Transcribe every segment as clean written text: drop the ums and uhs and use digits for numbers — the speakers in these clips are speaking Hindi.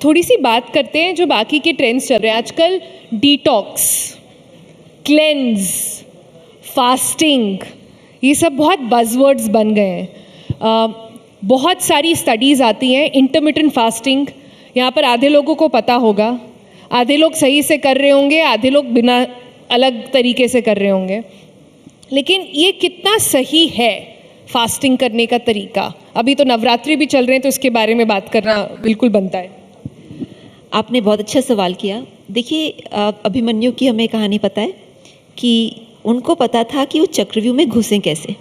थोड़ी सी बात करते हैं जो बाकी के ट्रेंड्स चल रहे हैं आजकल। डिटॉक्स, क्लेंज, फास्टिंग, ये सब बहुत बज़वर्ड्स बन गए हैं। बहुत सारी स्टडीज़ आती हैं। इंटरमिटेंट फास्टिंग, यहाँ पर आधे लोगों को पता होगा, आधे लोग सही से कर रहे होंगे, आधे लोग बिना अलग तरीके से कर रहे होंगे। लेकिन ये कितना सही है फास्टिंग करने का तरीका? अभी तो नवरात्रि भी चल रहे हैं, तो इसके बारे में बात करना बिल्कुल बनता है। आपने बहुत अच्छा सवाल किया। देखिए, अभिमन्यु की हमें कहानी पता है कि उनको पता था कि वो चक्रव्यूह में घुसें कैसे,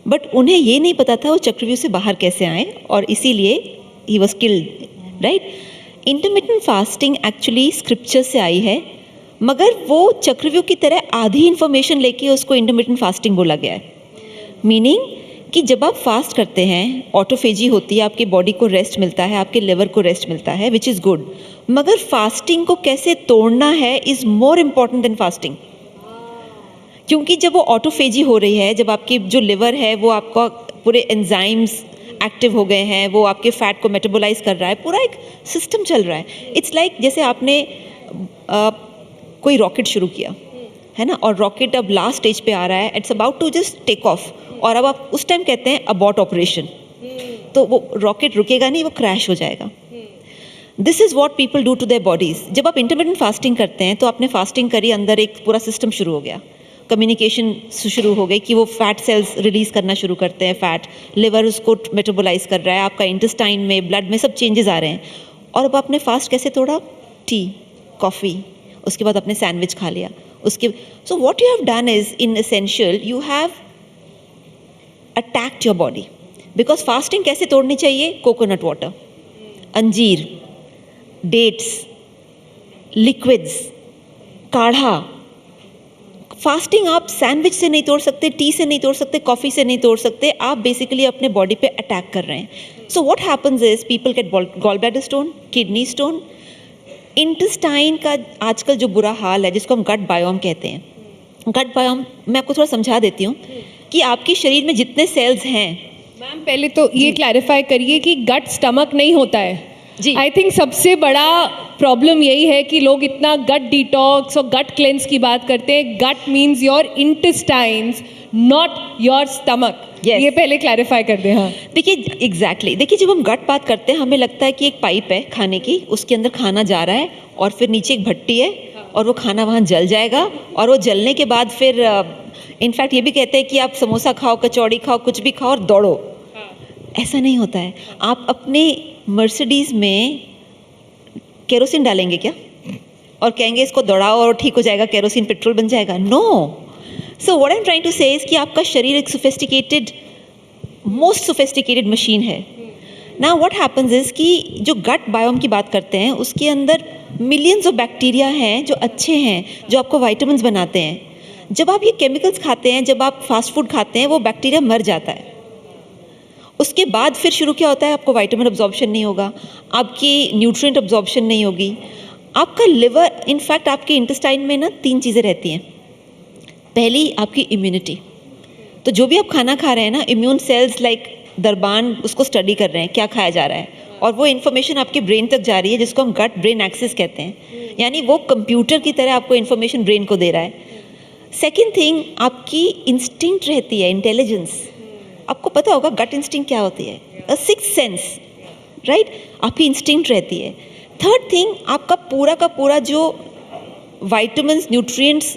बट उन्हें ये नहीं पता था वो चक्रव्यूह से बाहर कैसे आए, और इसीलिए he was killed, right. Intermittent fasting actually scripture से आई है, मगर वो चक्रव्यूह की तरह आधी इन्फॉर्मेशन लेके उसको इंटरमिटेंट फास्टिंग बोला गया है। मीनिंग कि जब आप फास्ट करते हैं, ऑटोफेजी होती है, आपके बॉडी को रेस्ट मिलता है, आपके लिवर को रेस्ट मिलता है, विच इज़ गुड, मगर फास्टिंग को कैसे तोड़ना है is more important than fasting. क्योंकि जब वो ऑटोफेजी हो रही है, जब आपकी जो लिवर है वो आपका पूरे एंजाइम्स एक्टिव हो गए हैं, वो आपके फैट को मेटाबोलाइज कर रहा है, पूरा एक सिस्टम चल रहा है। इट्स लाइक जैसे आपने कोई रॉकेट शुरू किया है ना, और रॉकेट अब लास्ट स्टेज पे आ रहा है, it's about to just take off, और अब आप उस टाइम कहते हैं अबॉर्ट ऑपरेशन, तो वो रॉकेट रुकेगा नहीं, वो क्रैश हो जाएगा। This is what people do to their bodies. जब आप इंटरमिटेंट फास्टिंग करते हैं तो आपने फास्टिंग करी, अंदर एक पूरा सिस्टम शुरू हो गया, कम्युनिकेशन शुरू हो गई कि वो फैट सेल्स रिलीज़ करना शुरू करते हैं, फैट, लिवर उसको मेटाबोलाइज कर रहा है, आपका इंटेस्टाइन में, ब्लड में सब चेंजेस आ रहे हैं। और अब आपने फास्ट कैसे तोड़ा? टी, कॉफ़ी, उसके बाद आपने सैंडविच खा लिया, उसके so what you have done is in essential you have attacked your body. Because fasting कैसे तोड़नी चाहिए? कोकोनट वाटर, अंजीर, डेट्स, लिक्विड्स, काढ़ा। फास्टिंग आप सैंडविच से नहीं तोड़ सकते, टी से नहीं तोड़ सकते, कॉफ़ी से नहीं तोड़ सकते, आप बेसिकली अपने बॉडी पे अटैक कर रहे हैं। So what happens is people get gall bladder stone, kidney stone, intestine का आजकल जो बुरा हाल है, जिसको हम गट बायोम कहते हैं। गट बायोम मैं आपको थोड़ा समझा देती हूँ कि आपके शरीर में जितने सेल्स हैं। मैम पहले तो ये क्लैरिफाई करिए कि गट स्टमक नहीं होता है जी। आई थिंक सबसे बड़ा प्रॉब्लम यही है कि लोग इतना गट डिटॉक्स और गट क्लेंस की बात करते हैं। Gut means your intestines, not your stomach. Yes. ये पहले क्लैरिफाई कर दें। हाँ, देखिए एग्जैक्टली, देखिए जब हम गट बात करते हैं हमें लगता है कि एक पाइप है खाने की, उसके अंदर खाना जा रहा है और फिर नीचे एक भट्टी है और वो खाना वहाँ जल जाएगा, और वो जलने के बाद फिर इनफैक्ट ये भी कहते हैं कि आप समोसा खाओ, कचौड़ी खाओ, कुछ भी खाओ और दौड़ो। ऐसा नहीं होता है। आप अपने मर्सिडीज़ में केरोसिन डालेंगे क्या और कहेंगे इसको दौड़ाओ और ठीक हो जाएगा, केरोसिन पेट्रोल बन जाएगा? No. So what I am trying to say is कि आपका शरीर एक सोफिस्टिकेटेड, मोस्ट सोफिस्टिकेटेड मशीन है। नाउ व्हाट हैपन्स इज कि जो गट बायोम की बात करते हैं उसके अंदर मिलियंस ऑफ बैक्टीरिया हैं जो अच्छे हैं, जो आपको वाइटामिन्स बनाते हैं। जब आप ये केमिकल्स खाते हैं, जब आप फास्ट फूड खाते हैं, वो बैक्टीरिया मर जाता है। उसके बाद फिर शुरू क्या होता है? आपको विटामिन अब्जॉर्प्शन नहीं होगा, आपकी न्यूट्रिएंट अब्जॉर्प्शन नहीं होगी, आपका लिवर, इनफैक्ट आपके इंटेस्टाइन में ना 3 चीज़ें रहती हैं। पहली आपकी इम्यूनिटी, तो जो भी आप खाना खा रहे हैं ना, इम्यून सेल्स लाइक दरबान उसको स्टडी कर रहे हैं क्या खाया जा रहा है, और वो इन्फॉर्मेशन आपके ब्रेन तक जा रही है, जिसको हम गट ब्रेन एक्सेस कहते हैं। यानी वो कंप्यूटर की तरह आपको इन्फॉर्मेशन ब्रेन को दे रहा है। सेकेंड थिंग आपकी इंस्टिंक्ट रहती है, इंटेलिजेंस। आपको पता होगा गट इंस्टिंक्ट क्या होती है? अ सिक्स्थ सेंस, राइट? आपकी इंस्टिंक्ट रहती है। थर्ड थिंग आपका पूरा का पूरा जो वाइटामिन्स, न्यूट्रिएंट्स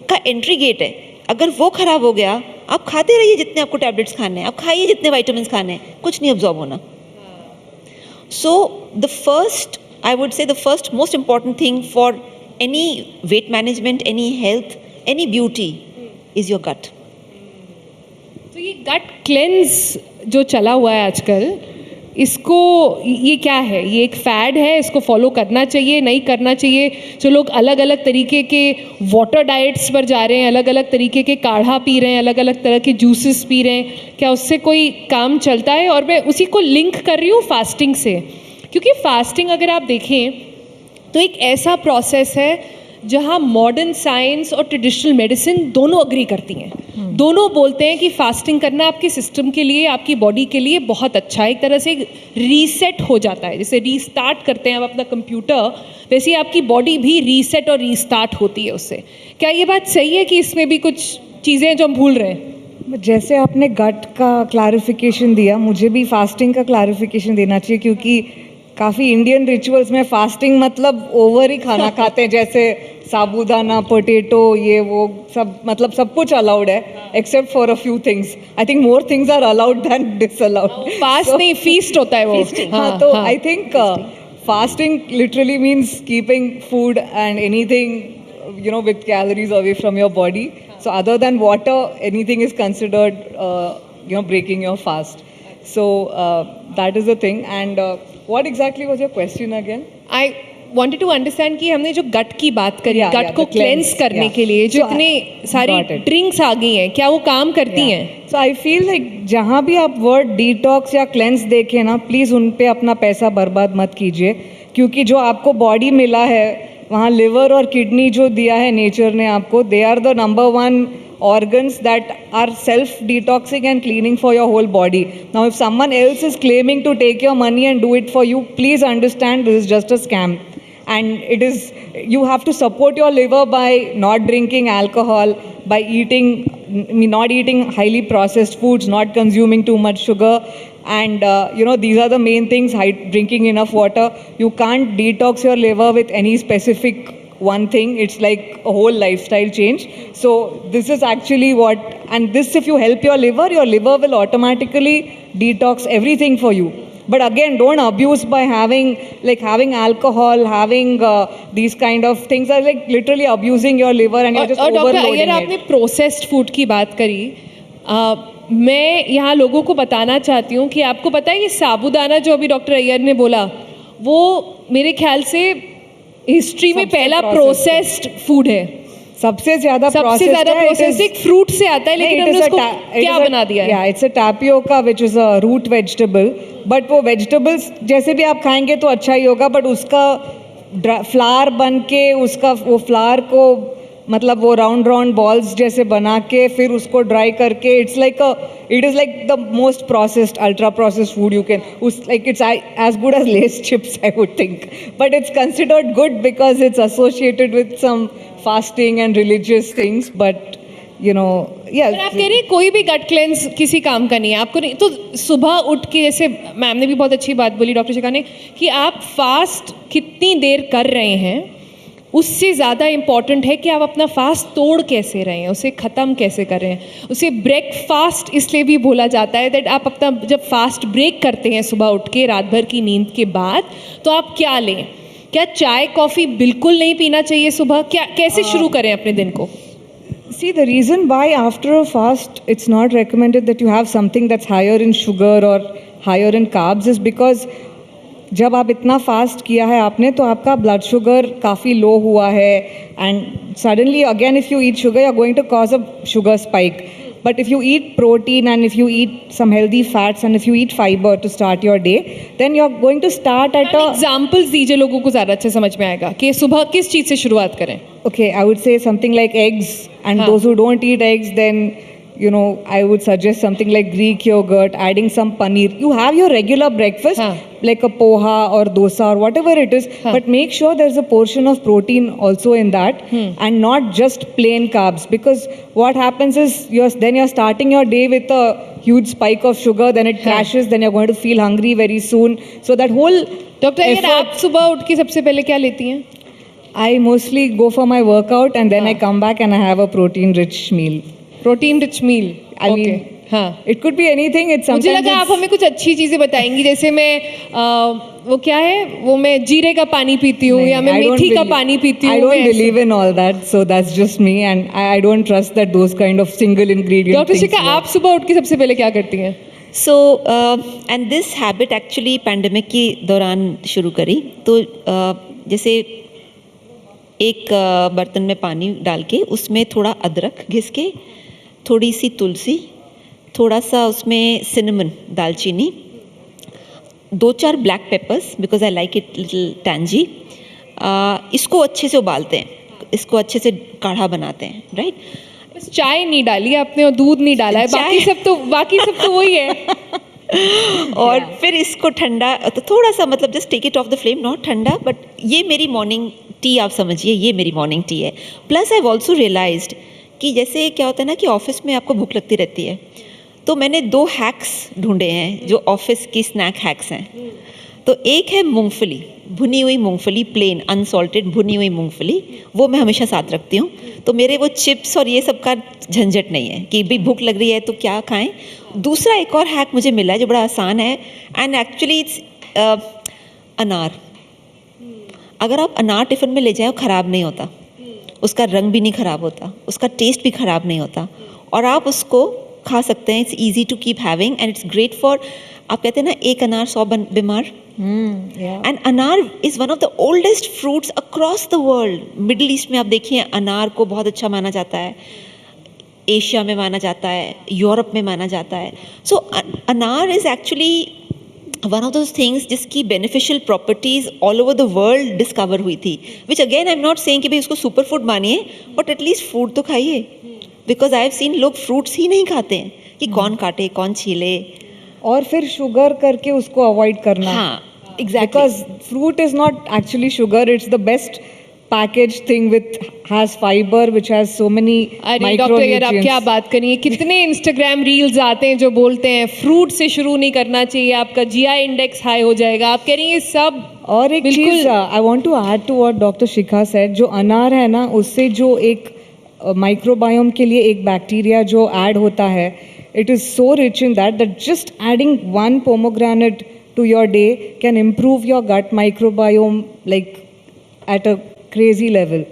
का एंट्री गेट है, अगर वो खराब हो गया, आप खाते रहिए जितने आपको टैबलेट्स खाने हैं, आप खाइए जितने वाइटामिन्स खाने हैं, कुछ नहीं अब्जॉर्ब होना। So the first, I would say the first most important thing for any weight management, any health, any beauty is your gut. तो ये गट क्लेंस जो चला हुआ है आजकल, इसको, ये क्या है? ये एक फैड है, इसको फॉलो करना चाहिए, नहीं करना चाहिए? जो लोग अलग अलग तरीके के वाटर डाइट्स पर जा रहे हैं, अलग अलग तरीके के काढ़ा पी रहे हैं, अलग अलग तरह के जूसेस पी रहे हैं, क्या उससे कोई काम चलता है? और मैं उसी को लिंक कर रही हूँ फास्टिंग से, क्योंकि फास्टिंग अगर आप देखें तो एक ऐसा प्रोसेस है जहाँ मॉडर्न साइंस और ट्रेडिशनल मेडिसिन दोनों अग्री करती हैं। दोनों बोलते हैं कि फास्टिंग करना आपके सिस्टम के लिए, आपकी बॉडी के लिए बहुत अच्छा है। एक तरह से रीसेट हो जाता है, जैसे रीस्टार्ट करते हैं हम अपना कंप्यूटर, वैसे ही आपकी बॉडी भी रीसेट और रीस्टार्ट होती है उससे। क्या ये बात सही है कि इसमें भी कुछ चीज़ें जो हम भूल रहे हैं? जैसे आपने गट का क्लैरिफिकेशन दिया, मुझे भी फास्टिंग का क्लैरिफिकेशन देना चाहिए, क्योंकि काफ़ी इंडियन रिचुअल्स में फास्टिंग मतलब ओवर ही खाना खाते हैं, जैसे साबूदाना, पोटैटो, ये वो सब, मतलब सब कुछ अलाउड है except for a few things. I think more things are allowed than disallowed. Fast नहीं, फीस्ट होता है वो। हाँ, तो I think fasting literally means keeping food and anything, you know, with calories away from your body. So other than water, anything is considered, you know, breaking your fast. So that is the thing. And what exactly was your question again? I wanted to understand कि हमने जो गट की बात करी, Yeah, गट yeah, को the cleanse, क्लेंस करने yeah. के लिए जो So इतने सारी got it. ड्रिंक्स आ गई हैं, क्या वो काम करती हैं? सो आई फील लाइक जहाँ भी आप वर्ड डिटॉक्स या क्लेंस देखें ना, प्लीज़ उन पे अपना पैसा बर्बाद मत कीजिए, क्योंकि जो आपको बॉडी मिला है, वहाँ लिवर और किडनी जो दिया है नेचर ने आपको, they are the number 1 organs that are self detoxing and cleaning for your whole body. Now if someone else is claiming to take your money and do it for you, please understand this is just a scam. And it is, you have to support your liver by not drinking alcohol, by not eating highly processed foods, not consuming too much sugar, and you know, these are the main things. Drinking enough water. You can't detox your liver with any specific one thing. It's like a whole lifestyle change. So this is actually what, and this, if you help your liver will automatically detox everything for you. But again, don't abuse by having alcohol, having these kind of things are like literally abusing your liver and you're just और डॉक्टर overloading अगर it. आपने प्रोसेस्ड फूड की बात करी, मैं यहाँ लोगों को बताना चाहती हूँ कि आपको पता है ये साबूदाना जो अभी डॉक्टर अय्यर ने बोला, वो मेरे ख्याल से हिस्ट्री में सबसे पहला processed प्रोसेस्ड फूड है। सबसे ज़्यादा प्रोसेस एक फ्रूट से आता है, लेकिन हमने उसको क्या बना दिया है? Yeah, it's a tapioca which is a root vegetable. But वो vegetables जैसे भी आप खाएंगे तो अच्छा ही होगा, but उसका फ्लावर बन के, उसका वो फ्लावर को मतलब वो राउंड बॉल्स जैसे बना के फिर उसको ड्राई करके, it is like the most processed, ultra processed food you can, like it's as good as Lay's chips I would think, but it's considered good because it's associated with some fasting and religious things, but you know पर आप कह रही हैं कोई भी गट क्लेंस किसी काम का नहीं है, आपको नहीं तो सुबह उठ के, जैसे मैम ने भी बहुत अच्छी बात बोली डॉक्टर शिखा ने, कि आप फास्ट कितनी देर कर रहे हैं उससे ज़्यादा इम्पॉर्टेंट है कि आप अपना फास्ट तोड़ कैसे रहे हैं, उसे ख़त्म कैसे कर रहे हैं। उसे ब्रेकफास्ट इसलिए भी बोला जाता है दैट आप अपना जब फास्ट ब्रेक करते हैं सुबह उठ के रात भर की नींद के बाद, तो आप क्या लें? क्या चाय कॉफ़ी बिल्कुल नहीं पीना चाहिए सुबह? क्या कैसे शुरू करें अपने दिन को? See, the reason why after a fast it's not recommended that you have something that's higher in sugar or higher in carbs is because जब आप इतना फास्ट किया है आपने, तो आपका ब्लड शुगर काफ़ी लो हुआ है, and suddenly again if you eat sugar you are going to cause a sugar spike. But if you eat protein and if you eat some healthy fats and if you eat fiber to start your day, then you're going to start at a... examples दीजिए, लोगों को ज़्यादा अच्छे समझ में आएगा कि सुबह किस चीज़ से शुरुआत करें. Okay, I would say something like eggs, and हाँ. those who don't eat eggs, then you know, I would suggest something like Greek yogurt, adding some paneer. You have your regular breakfast, हाँ. like a poha or dosa or whatever it is, हाँ. but make sure there's a portion of protein also in that, and not just plain carbs. Because what happens is you're starting your day with a huge spike of sugar, then it crashes, then you're going to feel hungry very soon. So that whole doctor अगर effort- आप सुबह उठ के सबसे पहले क्या लेती हैं? I mostly go for my workout and then I come back and I have a protein-rich meal. Protein rich meal. I mean, हाँ, It could be anything. It's मुझे sometimes लगा आप हमें कुछ अच्छी चीज़ें बताएंगी, जैसे मैं वो क्या है, वो मैं जीरे का पानी पीती हूँ या मैं मेथी का पानी पीती हूँ. I don't believe in all that, so that's just me, and I don't trust that those kind of single ingredient doctor things Shikha, work. आप सुबह उठ के सबसे पहले क्या करती हैं? So and this habit actually pandemic के दौरान शुरू करी. तो जैसे एक बर्तन में पानी डाल के उसमें थोड़ा अदरक घिस के, थोड़ी सी तुलसी, थोड़ा सा उसमें सिनेमन, दालचीनी, 2-4 black peppers because I like it little tangy, इसको अच्छे से उबालते हैं. इसको अच्छे से काढ़ा बनाते हैं, राइट? बस चाय नहीं डाली आपने और दूध नहीं डाला है, बाकी सब तो वही है। और फिर इसको ठंडा, तो थोड़ा सा मतलब just take it off the flame, not ठंडा, बट ये मेरी मॉर्निंग टी आप समझिए, ये मेरी मॉर्निंग टी है। Plus I have also realised कि जैसे क्या होता है ना कि ऑफिस में आपको भूख लगती रहती है, तो मैंने 2 हैक्स ढूंढे हैं जो ऑफिस की स्नैक हैक्स हैं। तो एक है मूंगफली, भुनी हुई मूंगफली, प्लेन अनसॉल्टेड भुनी हुई मूंगफली, वो मैं हमेशा साथ रखती हूँ। तो मेरे वो चिप्स और ये सब का झंझट नहीं है कि भाई भूख लग रही है तो क्या खाएं। दूसरा एक और हैक मुझे मिला है जो बड़ा आसान है, एंड एक्चुअली इट्स अनार। अगर आप अनार टिफ़िन में ले जाएं, वो ख़राब नहीं होता, उसका रंग भी नहीं ख़राब होता, उसका टेस्ट भी ख़राब नहीं होता, और आप उसको खा सकते हैं। It's easy to keep having and it's great for, आप कहते हैं ना एक अनार 100 बीमार। एंड अनार is one of the oldest fruits across the world. Middle east में आप देखिए अनार को बहुत अच्छा माना जाता है, एशिया में माना जाता है, यूरोप में माना जाता है। So anar is actually one of those things जिसकी beneficial properties all over the world discover हुई थी, which again I am not saying कि भाई उसको सुपर फूड मानिए, बट एटलीस्ट फूड तो खाइए। बिकॉज आई हैव सीन लोग फ्रूट्स ही नहीं खाते हैं कि कौन काटे कौन छीले, और फिर शुगर करके उसको अवॉइड करना। हाँ exactly, Because fruit is not actually sugar, it's the best packaged thing with has fiber which has so many अरे डॉक्टर यार आप क्या micronutrients. बात करिए, कितने इंस्टाग्राम रील्स आते हैं जो बोलते हैं फ्रूट से शुरू नहीं करना चाहिए, आपका जीआई इंडेक्स हाई हो जाएगा। आप कह रही हैं ये सब और एक बिल्कुल। चीज I want to add to what doctor Shikha said, जो अनार है ना उससे जो एक माइक्रोबायोम के लिए एक बैक्टीरिया जो ऐड होता है, it is so rich in that just adding one pomegranate to your day can improve your gut microbiome like at a crazy level.